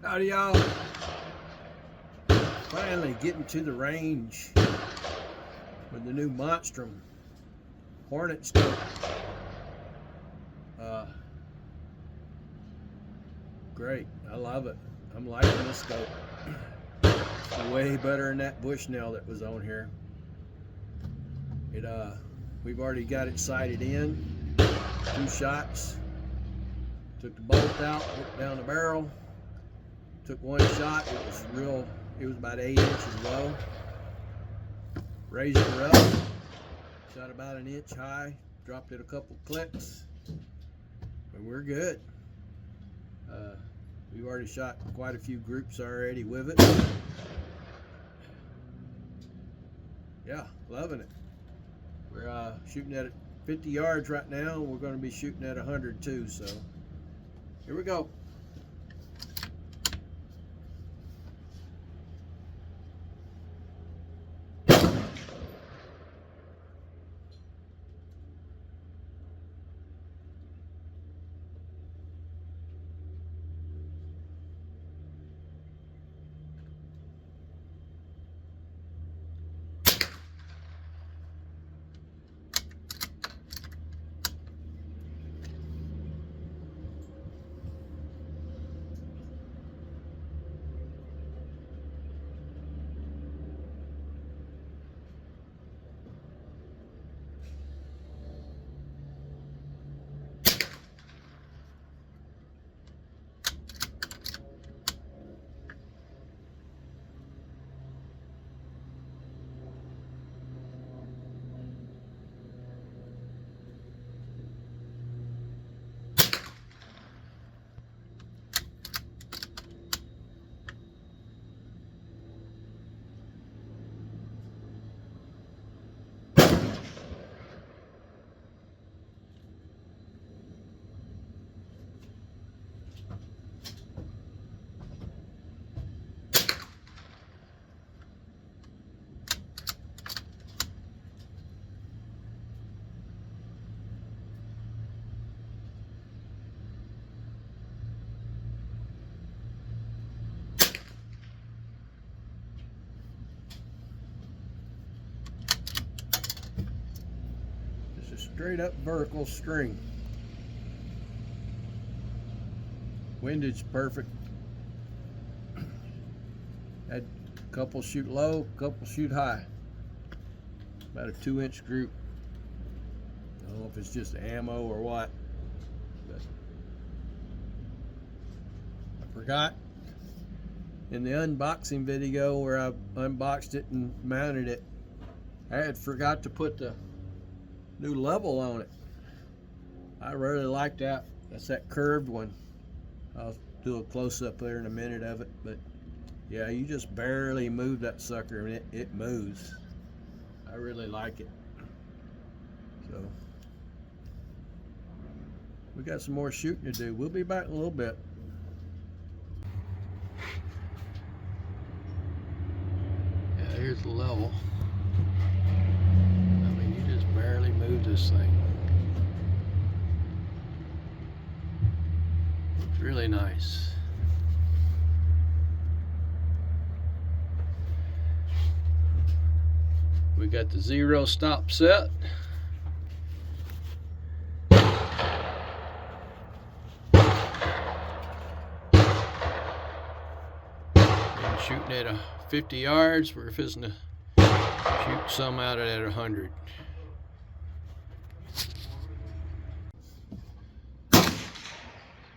Howdy y'all. Finally getting to the range with the new Monstrum Hornet scope. Great, I love it. I'm liking this scope. It's way better than that Bushnell that was on here. We've already got it sighted in. 2 shots. Took the bolt out, looked down the barrel. Took 1 shot. It was about 8 inches low. Raised her up. Shot about 1 inch high. Dropped it a couple clicks. But we're good. We've already shot quite a few groups already with it. Yeah, loving it. We're shooting at 50 yards right now. We're going to be shooting at 100 too. So here we go. Straight up vertical string. Windage perfect. Had a couple shoot low, couple shoot high. About a 2-inch group. I don't know if it's just ammo or what. But I forgot in the unboxing video where I unboxed it and mounted it, I had forgot to put the new level on it. I really like that. That's that curved one. I'll do a close-up there in a minute of it, but yeah, you just barely move that sucker and it moves. I really like it. So we got some more shooting to do. We'll be back in a little bit. Yeah, here's the level. Barely move this thing. It's really nice. We got the 0 stop set. And shooting at 50 yards. We're fixing to shoot some out at 100.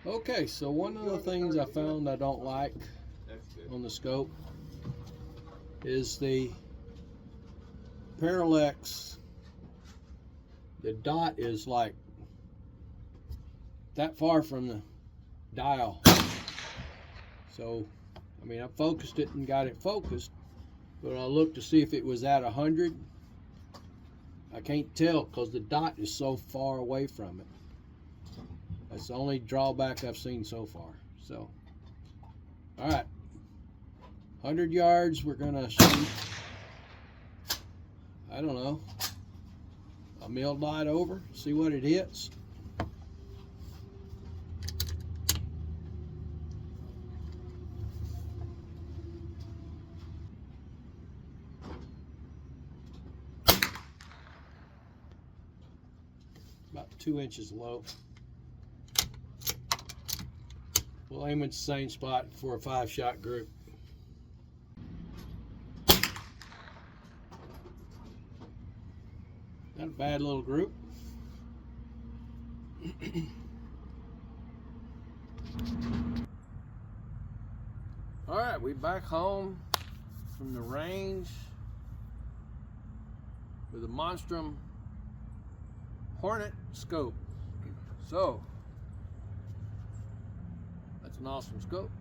Okay, so one of the things I found I don't like on the scope is the Parallax. The dot is like that far from the dial. So, I mean, I focused it and got it focused, but I looked to see if it was at 100. I can't tell because the dot is so far away from it. That's the only drawback I've seen so far. So, all right, 100 yards, we're gonna shoot, I don't know, a mill dot over, see what it hits. 2 inches low. We'll aim at the same spot for a 5-shot group. Not a bad little group. All right, we back home from the range with a Monstrum Hornet scope. So that's an awesome scope.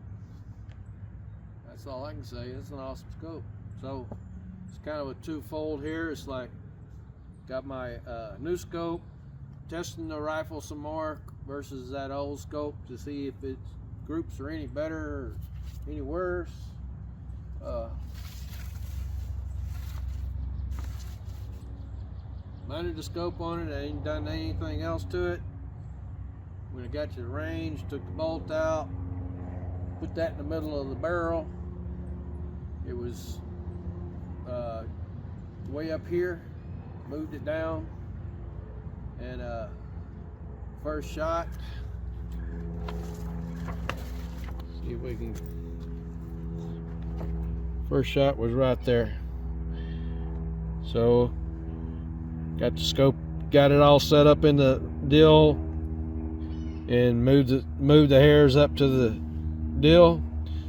That's all I can say. It's an awesome scope. So it's kind of a twofold here. It's like got my new scope, testing the rifle some more versus that old scope to see if its groups are any better or any worse. Mounted the scope on it. I ain't done anything else to it. When I got to the range, took the bolt out, put that in the middle of the barrel. It was way up here. Moved it down, and first shot. See if we can. First shot was right there. So got the scope, got it all set up in the dill, and moved the hairs up to the dill.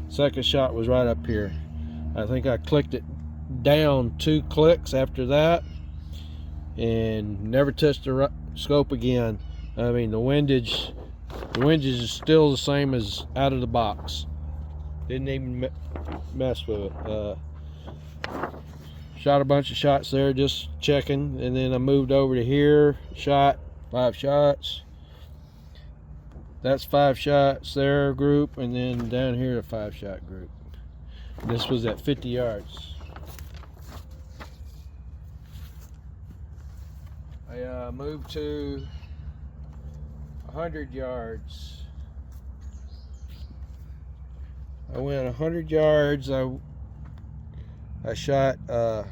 Second shot was right up here. I think I clicked it down 2 clicks after that, and never touched the scope again. I mean, the windage is still the same as out of the box. Didn't even mess with it. Shot a bunch of shots there, just checking, and then I moved over to here, shot 5 shots. That's 5 shots there, group, and then down here a 5-shot group. This was at 50 yards. I moved to 100 yards. I went 100 yards. I shot, I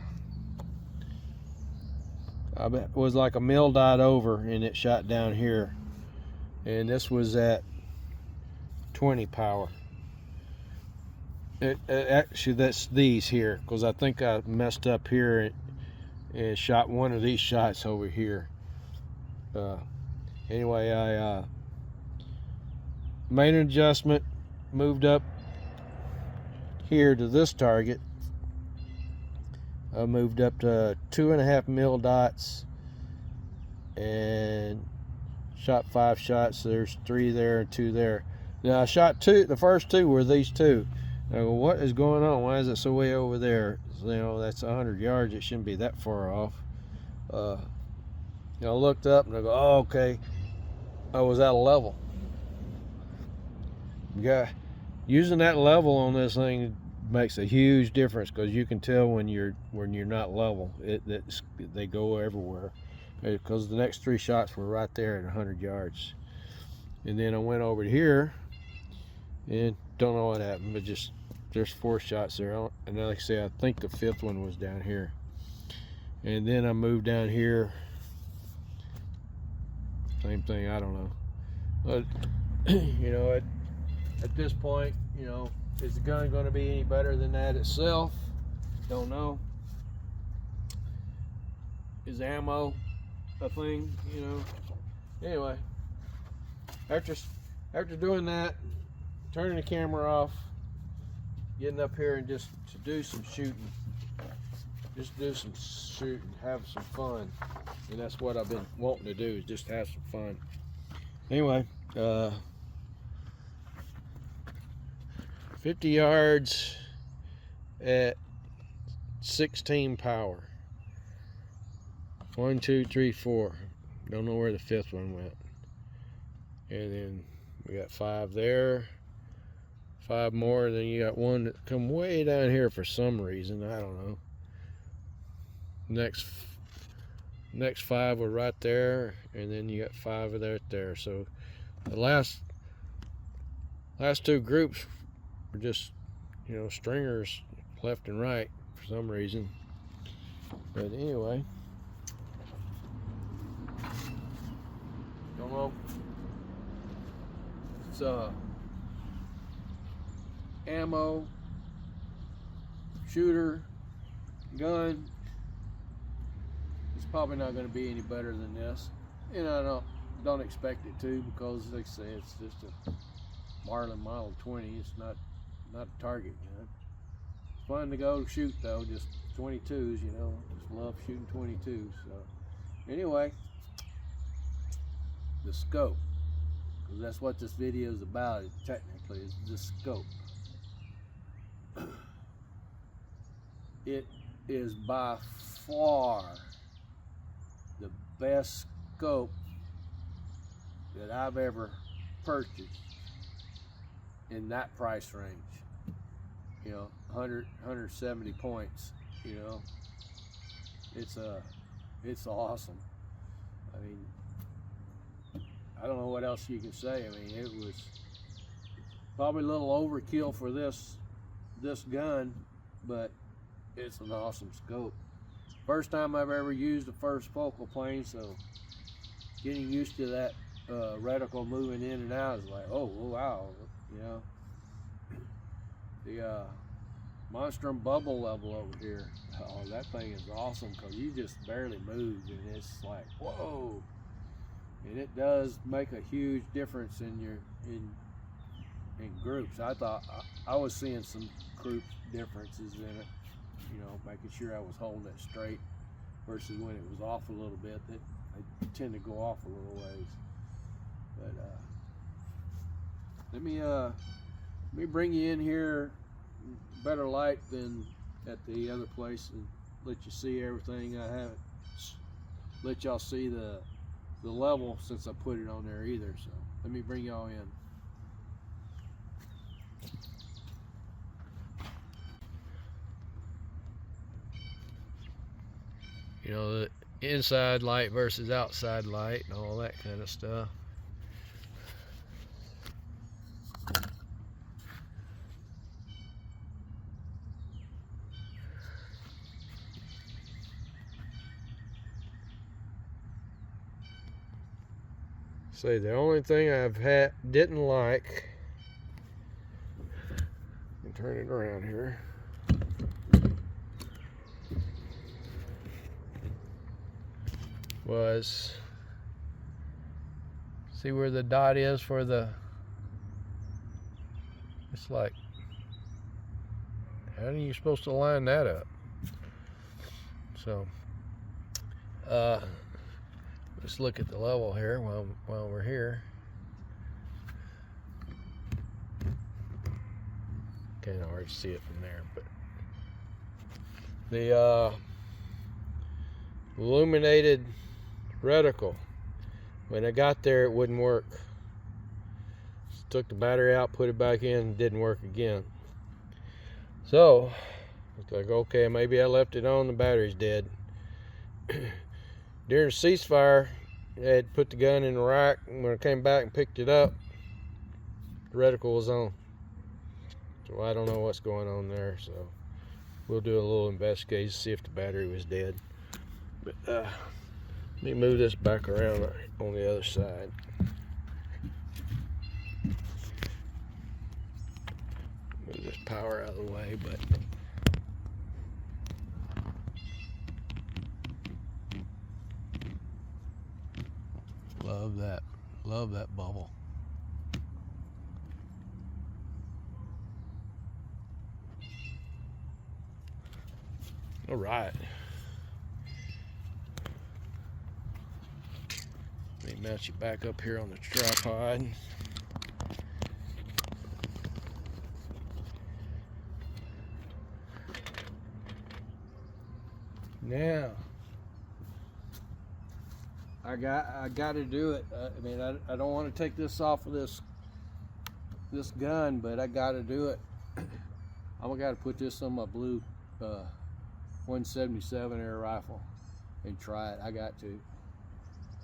was like a mil dot over, and it shot down here. And this was at 20 power. Actually, that's these here, because I think I messed up here and shot one of these shots over here. Anyway, I made an adjustment, moved up here to this target. I moved up to 2.5 mil dots and shot 5 shots. There's 3 there and 2 there. Now I shot 2. The first 2 were these 2. I go, what is going on? Why is it so way over there? So, you know, that's 100 yards. It shouldn't be that far off. I looked up and I go, oh, okay. I was out of level. Yeah, using that level on this thing makes a huge difference, because you can tell when you're not level. They go everywhere. Because the next 3 shots were right there at 100 yards. And then I went over to here, and don't know what happened, but just there's 4 shots there. And like I say, I think the 5th one was down here. And then I moved down here. Same thing, I don't know. But you know, at this point, you know, is the gun going to be any better than that itself? Don't know. Is ammo a thing? You know. Anyway, after doing that, turning the camera off, getting up here and just to do some shooting. Just do some shooting, have some fun. And that's what I've been wanting to do, is just have some fun. Anyway, 50 yards at 16 power. 1, 2, 3, 4. Don't know where the 5th one went. And then we got 5 there. 5 more, and then you got one that come way down here for some reason. I don't know. Next 5 were right there, and then you got 5 of that there. So the last 2 groups were just, you know, stringers left and right for some reason. But anyway, Well, it's ammo, shooter, gun. It's probably not going to be any better than this, and I don't expect it to, because like I say, it's just a Marlin Model 20. It's not a target gun. It's fun to go shoot though, just 22s, you know. Just love shooting 22s. So anyway, the scope, because that's what this video is about. Technically, is the scope. It is by far the best scope that I've ever purchased in that price range. You know, 170 points. You know, it's awesome. I mean, I don't know what else you can say. I mean, it was probably a little overkill for this gun, but it's an awesome scope. First time I've ever used the first focal plane, so getting used to that reticle moving in and out is like, oh wow, you know. The Monstrum bubble level over here, oh, that thing is awesome, because you just barely move and it's like, whoa. And it does make a huge difference in groups. I thought I was seeing some group differences in it, you know, making sure I was holding it straight versus when it was off a little bit. That I tend to go off a little ways. But let me bring you in here, better light than at the other place, and let you see everything. I haven't let y'all see the level since I put it on there either. So let me bring y'all in. You know, the inside light versus outside light and all that kind of stuff. See, the only thing didn't like, let me turn it around here. Was, see where the dot is for the, it's like, how are you supposed to line that up? So let's look at the level here while we're here. Can't hardly see it from there, but the illuminated reticle, when I got there, it wouldn't work. Just took the battery out, put it back in, didn't work again. So it's like, okay, maybe I left it on, the battery's dead. During the ceasefire, I had put the gun in the rack, and when I came back and picked it up, the reticle was on. So I don't know what's going on there, so we'll do a little investigation, see if the battery was dead. But let me move this back around on the other side. Move this power out of the way, but love that bubble. All right. Let me mount you back up here on the tripod. Now, I got to do it. I mean, I don't want to take this off of this gun, but I got to do it. I'm got to put this on my blue 177 air rifle and try it. I got to.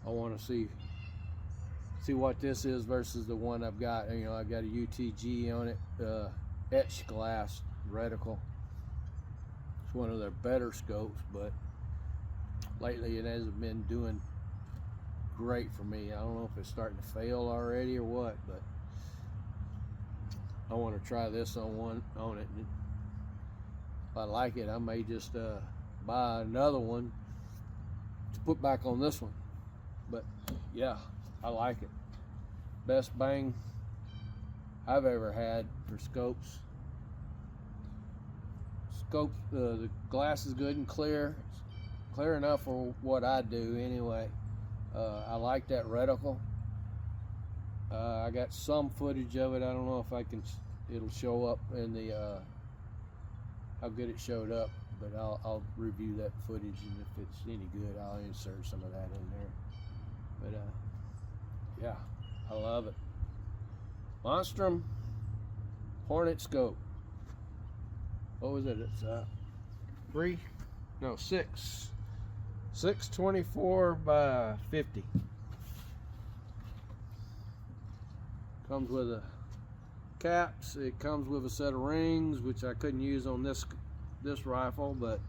I want to see what this is versus the one I've got. You know, I've got a UTG on it, etched glass reticle. It's one of their better scopes, but lately it hasn't been doing great for me. I don't know if it's starting to fail already or what, but I want to try this on it. If I like it, I may just buy another one to put back on this one. But yeah, I like it. Best bang I've ever had for scopes. The glass is good and clear. It's clear enough for what I do anyway. I like that reticle. I got some footage of it. I don't know if it'll show up in the how good it showed up, but I'll review that footage, and if it's any good, I'll insert some of that in there. But yeah, I love it. Monstrum Hornet scope. What was it? It's 624 by 50. Comes with a caps. It comes with a set of rings, which I couldn't use on this rifle, but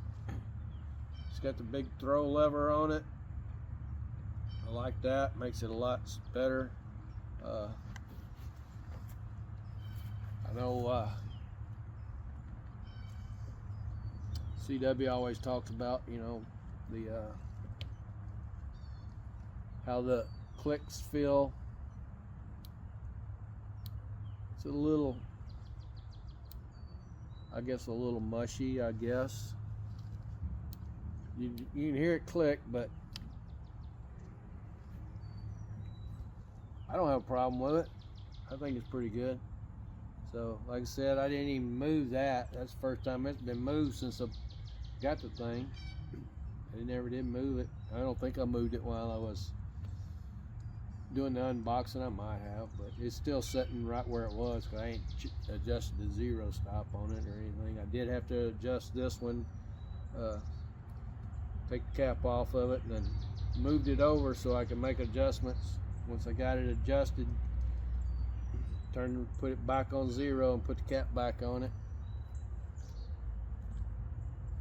it's got the big throw lever on it. I like that. Makes it a lot better. I know CW always talks about, you know, the how the clicks feel. It's a little, I guess, a little mushy, I guess. You can hear it click, but I don't have a problem with it. I think it's pretty good. So, like I said, I didn't even move that. That's the first time it's been moved since I got the thing. I never did move it. I don't think I moved it while I was doing the unboxing. I might have, but it's still sitting right where it was because I ain't adjusted the zero stop on it or anything. I did have to adjust this one, take the cap off of it, and then moved it over so I could make adjustments. Once I got it adjusted, put it back on zero and put the cap back on it.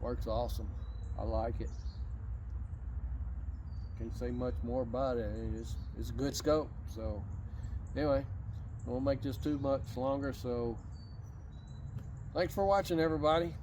Works awesome. I like it. Can't say much more about it. It's a good scope. So anyway, I won't make this too much longer. So thanks for watching, everybody.